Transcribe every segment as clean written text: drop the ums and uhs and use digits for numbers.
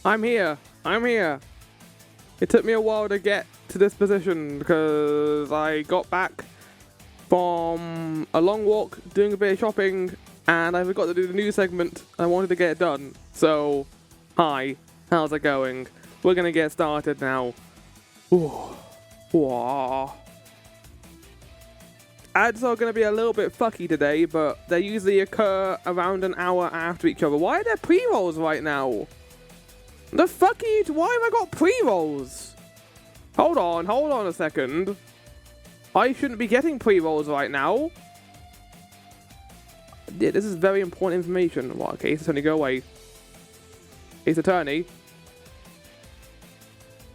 I'm here. I'm here. It took me a while to get to this position because I got back from a long walk, doing a bit of shopping, and I forgot to do the news segment. I wanted to get it done. So, hi. How's it going? We're going to get started now. Ooh. Wow. Ads are going to be a little bit fucky today, but they usually occur around an hour after each other. Why are there pre-rolls right now? The fuck are you? Why have I got pre-rolls? Hold on a second. I shouldn't be getting pre-rolls right now. Yeah, this is very important information. What? Okay, Ace Attorney, go away. Ace Attorney.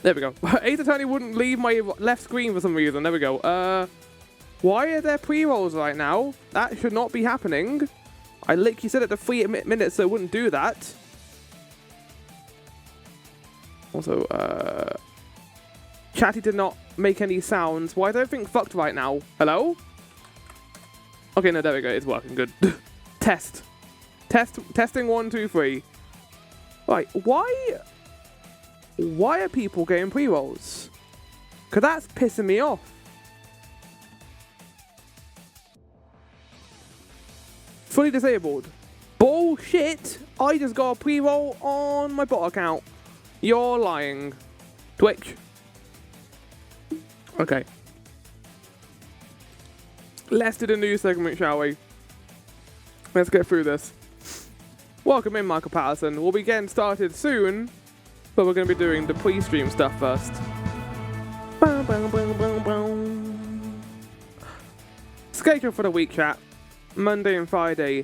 There we go. Ace Attorney wouldn't leave my left screen for some reason. There we go. Why are there pre-rolls right now? That should not be happening. I literally said it to 3 minutes, so it wouldn't do that. Also, Chatty did not make any sounds. Why is everything fucked right now? Hello? Okay, no, there we go. It's working. Good. Testing 1, 2, 3. Right, why are people getting pre-rolls? Because that's pissing me off. Fully disabled. Bullshit! I just got a pre-roll on my bot account. You're lying. Twitch. Okay. Let's do the news segment, shall we? Let's get through this. Welcome in, Michael Patterson. We'll be getting started soon, but we're going to be doing the pre-stream stuff first. Schedule for the week, chat. Monday and Friday,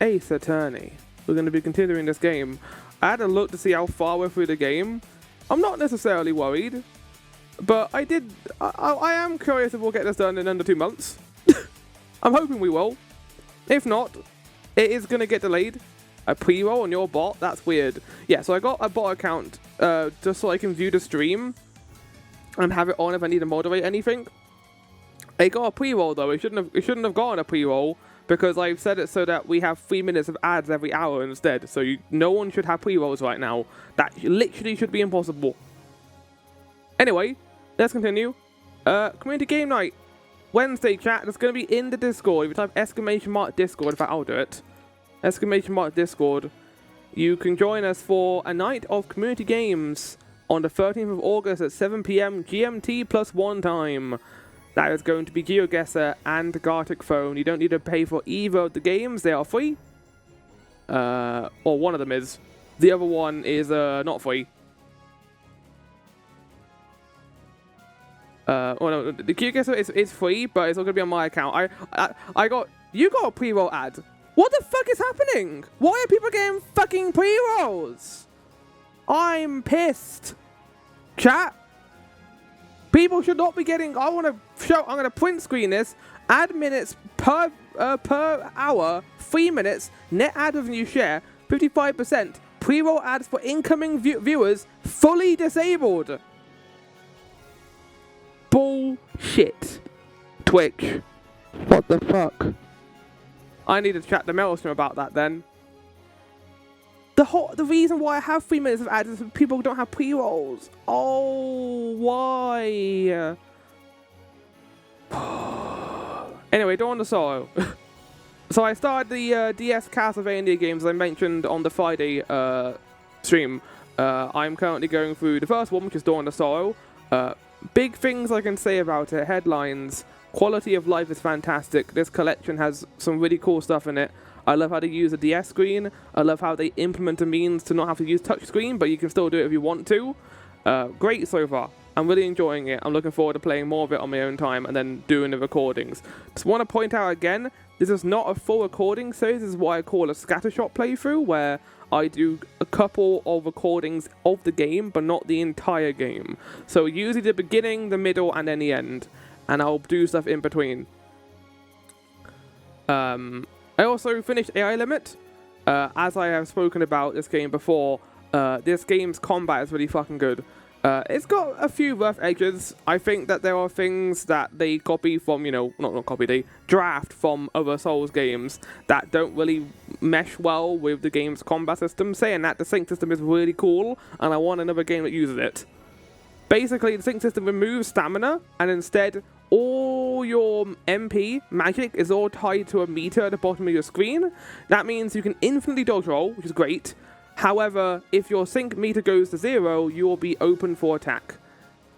Ace Attorney. We're going to be continuing this game. I had a look to see how far we're through the game. I'm not necessarily worried, but I am curious if we'll get this done in under 2 months. I'm hoping we will. If not, it is going to get delayed. A pre-roll on your bot? That's weird. Yeah, so I got a bot account just so I can view the stream and have it on if I need to moderate anything. It got a pre-roll though. It shouldn't have gotten a pre-roll because I've set it so that we have 3 minutes of ads every hour instead. So no one should have pre-rolls right now. That literally should be impossible. Anyway, let's continue. Community game night. Wednesday, chat. It's going to be in the Discord. If you type !Discord, in fact, I'll do it. !Discord. You can join us for a night of community games on the 13th of August at 7 PM GMT +1 time. That is going to be GeoGuessr and Gartic Phone. You don't need to pay for either of the games. They are free. Or one of them is. The other one is not free. Well, no, the GeoGuessr is free, but it's not going to be on my account. You got a pre-roll ad. What the fuck is happening? Why are people getting fucking pre-rolls? I'm pissed. Chat. People should not be getting. I'm gonna print screen this. Ad minutes per hour, 3 minutes. Net ad revenue share 55%. Pre-roll ads for incoming viewers fully disabled. Bullshit. Twitch. What the fuck? I need to chat to Maelstrom about that then. The reason why I have 3 minutes of ads is people don't have pre-rolls. Oh, why? Anyway, Dawn of Sorrow. So I started the DS Castlevania games I mentioned on the Friday stream. I'm currently going through the first one, which is Dawn of Sorrow. Big things I can say about it. Headlines. Quality of life is fantastic. This collection has some really cool stuff in it. I love how they use a DS screen. I love how they implement a means to not have to use touchscreen, but you can still do it if you want to. Great so far. I'm really enjoying it. I'm looking forward to playing more of it on my own time and then doing the recordings. Just want to point out again, this is not a full recording series. This is what I call a scattershot playthrough, where I do a couple of recordings of the game, but not the entire game. So usually the beginning, the middle, and then the end. And I'll do stuff in between. I also finished AI Limit. As I have spoken about this game before, this game's combat is really fucking good. It's got a few rough edges. I think that there are things that they copy from, not copy, they draft from other Souls games that don't really mesh well with the game's combat system. Saying that, the sync system is really cool, and I want another game that uses it. Basically, the sync system removes stamina, and instead, all your MP magic is all tied to a meter at the bottom of your screen. That means you can infinitely dodge roll, which is great. However, if your sync meter goes to 0, you will be open for attack.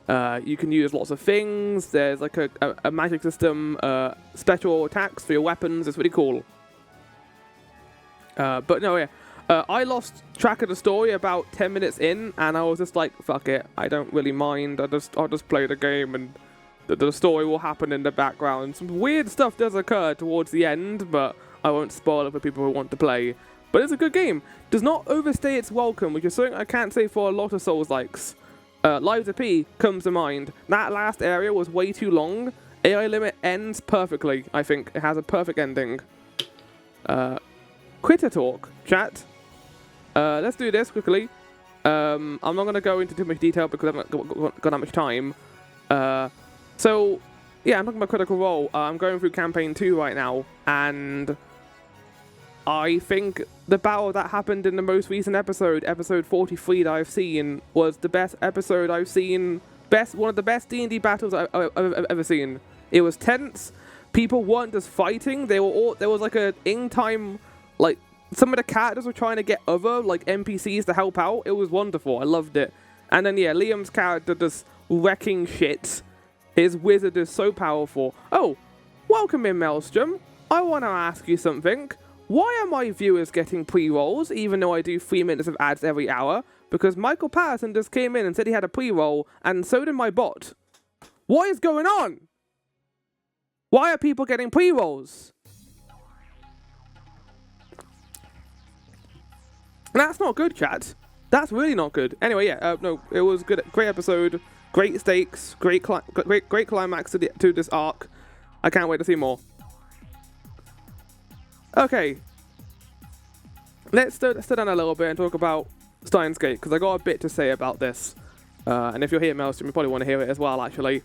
You can use lots of things. There's like a magic system, special attacks for your weapons. It's really cool. But no, yeah. I lost track of the story about 10 minutes in, and I was just like, fuck it, I don't really mind. I'll just play the game, and the story will happen in the background. Some weird stuff does occur towards the end, but I won't spoil it for people who want to play. But it's a good game. Does not overstay its welcome, which is something I can't say for a lot of Souls-likes. Lives of P comes to mind. That last area was way too long. AI limit ends perfectly, I think. It has a perfect ending. Quitter talk, chat. Let's do this quickly. I'm not going to go into too much detail because I haven't got that much time. So, yeah, I'm talking about Critical Role. I'm going through Campaign 2 right now, and I think the battle that happened in the most recent episode, episode 43 that I've seen, was the best episode I've seen. One of the best D&D battles I've ever seen. It was tense. People weren't just fighting. There was like a in-time, like, some of the characters were trying to get other, like, NPCs to help out. It was wonderful. I loved it. And then, yeah, Liam's character just wrecking shit. His wizard is so powerful. Oh, welcome in, Maelstrom. I want to ask you something. Why are my viewers getting pre-rolls, even though I do 3 minutes of ads every hour? Because Michael Patterson just came in and said he had a pre-roll, and so did my bot. What is going on? Why are people getting pre-rolls? That's not good, chat. That's really not good. Anyway, yeah, no, it was good. Great episode, great stakes, great climax to this arc. I can't wait to see more. Okay, let's slow down a little bit and talk about Steins Gate, because I got a bit to say about this. And if you're here, Maelstrom, you probably want to hear it as well, actually.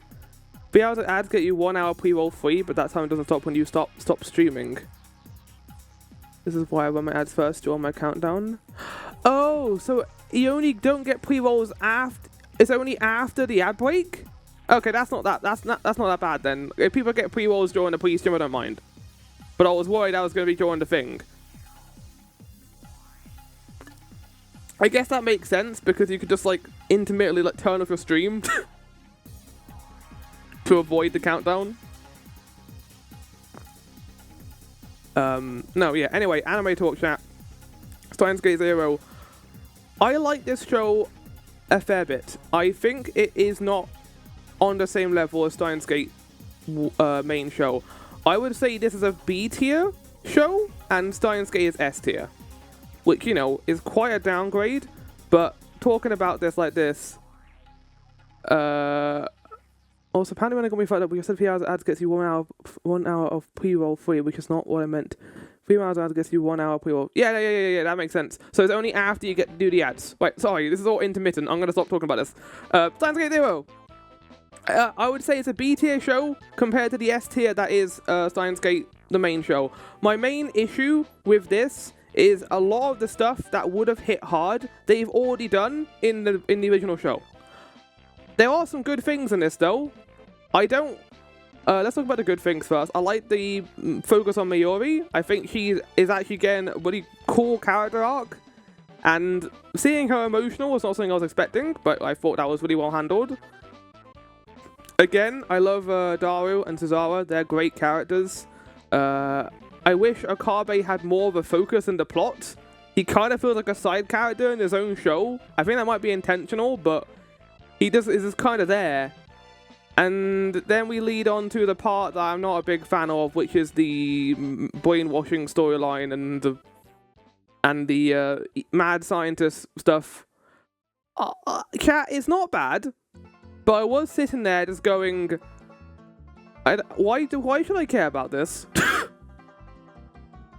3 hours of ads get you 1 hour pre-roll free, but that time doesn't stop when you stop streaming. This is why I run my ads first during my countdown. Oh, so you only don't get pre-rolls after. It's only after the ad break. Okay, that's not that bad then. If people get pre-rolls during the pre-stream, I don't mind. But I was worried I was going to be during the thing. I guess that makes sense because you could just like intermittently like turn off your stream to avoid the countdown. No, yeah. Anyway, anime talk chat. Steins Gate Zero. I like this show a fair bit. I think it is not on the same level as Steins Gate main show. I would say this is a B tier show, and Steins Gate is S tier, which, you know, is quite a downgrade. But talking about this like this, also apparently when I got me fucked up, we said 3 hours of ads gets you 1 hour of pre-roll free, which is not what I meant. 3 hours of ads gets you 1 hour pre-roll. Yeah, that makes sense. So it's only after you get to do the ads. Wait, sorry, this is all intermittent. I'm gonna stop talking about this. Steins Gate Zero. I would say it's a B tier show compared to the S tier that is Steins Gate, the main show. My main issue with this is a lot of the stuff that would have hit hard, they've already done in the original show. There are some good things in this though. Let's talk about the good things first. I like the focus on Mayuri. I think she is actually getting a really cool character arc. And seeing her emotional was not something I was expecting, but I thought that was really well handled. Again, I love Daru and Cesara. They're great characters. I wish Okabe had more of a focus in the plot. He kind of feels like a side character in his own show. I think that might be intentional, but he is just kind of there. And then we lead on to the part that I'm not a big fan of, which is the brainwashing storyline and the mad scientist stuff. Chat, it's not bad. But I was sitting there just going, why should I care about this?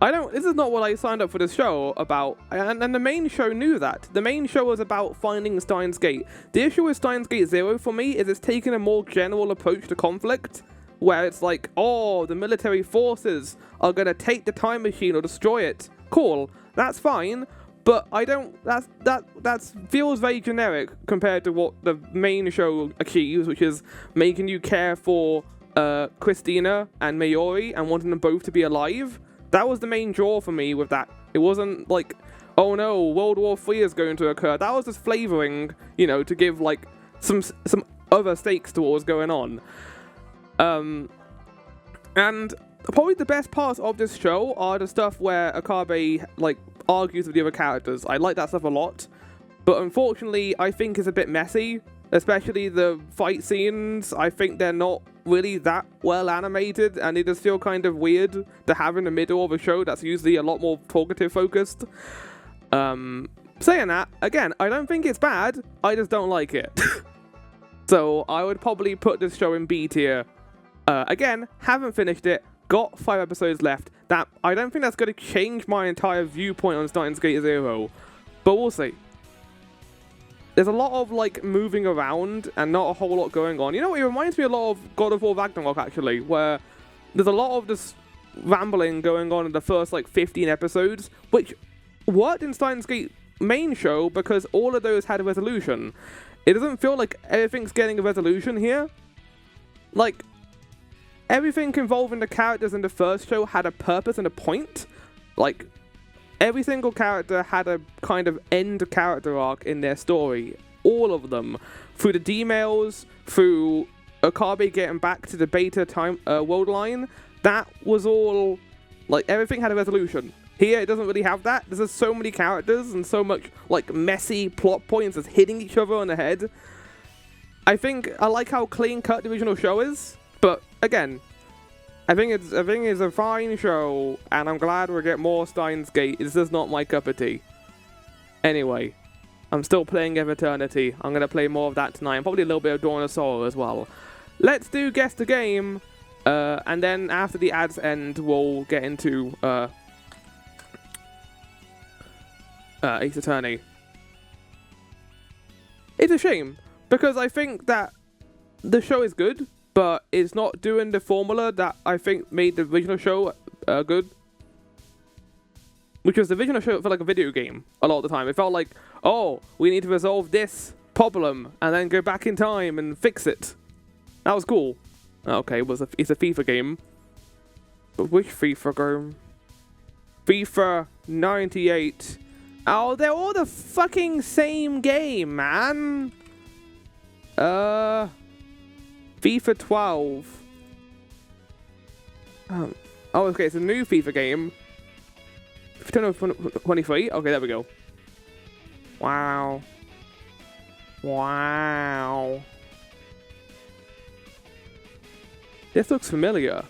This is not what I signed up for this show about, and the main show knew that. The main show was about finding Steins Gate. The issue with Steins Gate Zero for me is it's taking a more general approach to conflict, where it's like, oh, the military forces are gonna take the time machine or destroy it. Cool, that's fine, but that feels very generic compared to what the main show achieves, which is making you care for Christina and Mayuri and wanting them both to be alive. That was the main draw for me with that. It wasn't like, oh no, World War III is going to occur. That was just flavoring, you know, to give like some other stakes to what was going on. And probably the best parts of this show are the stuff where Akabe like argues with the other characters. I like that stuff a lot, but unfortunately, I think it's a bit messy. Especially the fight scenes, I think they're not really that well animated, and they just feel kind of weird to have in the middle of a show that's usually a lot more talkative focused. Saying that, again, I don't think it's bad, I just don't like it. So I would probably put this show in B tier. Again, haven't finished it, got 5 episodes left. That I don't think that's going to change my entire viewpoint on Steins Gate Zero, but we'll see. There's a lot of like moving around and not a whole lot going on. You know what? It reminds me a lot of God of War Ragnarok actually, where there's a lot of this rambling going on in the first like 15 episodes, which worked in Steins Gate main show because all of those had a resolution. It doesn't feel like everything's getting a resolution here. Like everything involving the characters in the first show had a purpose and a point. Like every single character had a kind of end character arc in their story. All of them. Through the D-mails, through Akabe getting back to the beta time world line. That was all, like, everything had a resolution. Here, it doesn't really have that. There's just so many characters and so much, like, messy plot points that's hitting each other on the head. I like how clean-cut the original show is, but, again, I think it's a fine show, and I'm glad we'll get more Steins Gate. It's just not my cup of tea. Anyway, I'm still playing Eternity. I'm going to play more of that tonight, and probably a little bit of Dawn of Sorrow as well. Let's do Guess the Game, and then after the ads end, we'll get into Ace Attorney. It's a shame, because I think that the show is good, but it's not doing the formula that I think made the original show good. Which was the original show, it felt like a video game a lot of the time. It felt like, oh, we need to resolve this problem and then go back in time and fix it. That was cool. Okay, it's a FIFA game. But which FIFA game? FIFA 98. Oh, they're all the fucking same game, man. FIFA 12. Oh, okay, it's a new FIFA game. 23? Okay, there we go. Wow. Wow. This looks familiar.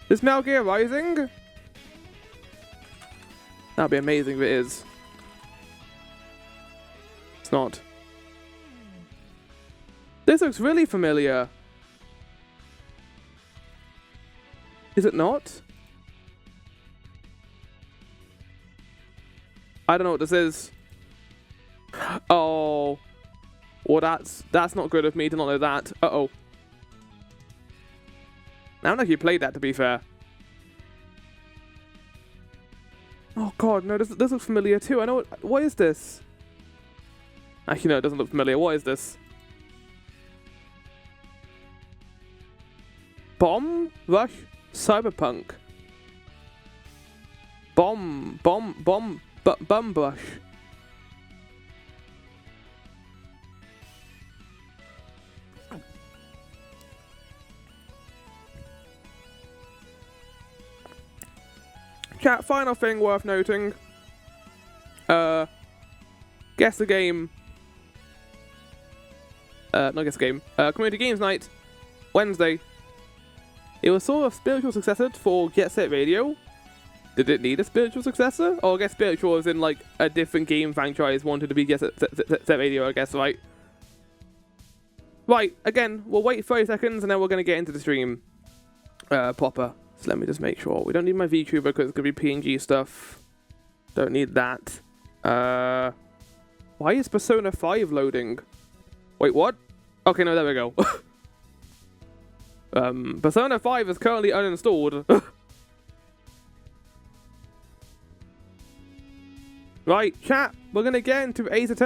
Is Metal Gear Rising? That'd be amazing if it is. It's not. This looks really familiar. Is it not? I don't know what this is. Oh. Well, that's not good of me to not know that. Uh-oh. I don't know if you played that, to be fair. Oh god, no, this looks familiar too. I know what is this? Actually, no, it doesn't look familiar. What is this? Bomb Rush Cyberpunk. Bum Rush. Chat, final thing worth noting. Guess the game. Not guess the game. Community Games Night. Wednesday. It was sort of spiritual successor for Get Set Radio. Did it need a spiritual successor? Or I guess spiritual is in like a different game franchise wanted to be Get Set Radio, I guess, right? Right, again, we'll wait 30 seconds and then we're going to get into the stream proper. So let me just make sure. We don't need my VTuber because it's going to be PNG stuff. Don't need that. Why is Persona 5 loading? Wait, what? Okay, no, there we go. Persona 5 is currently uninstalled. Right, chat, we're going to get into Ace Attorney.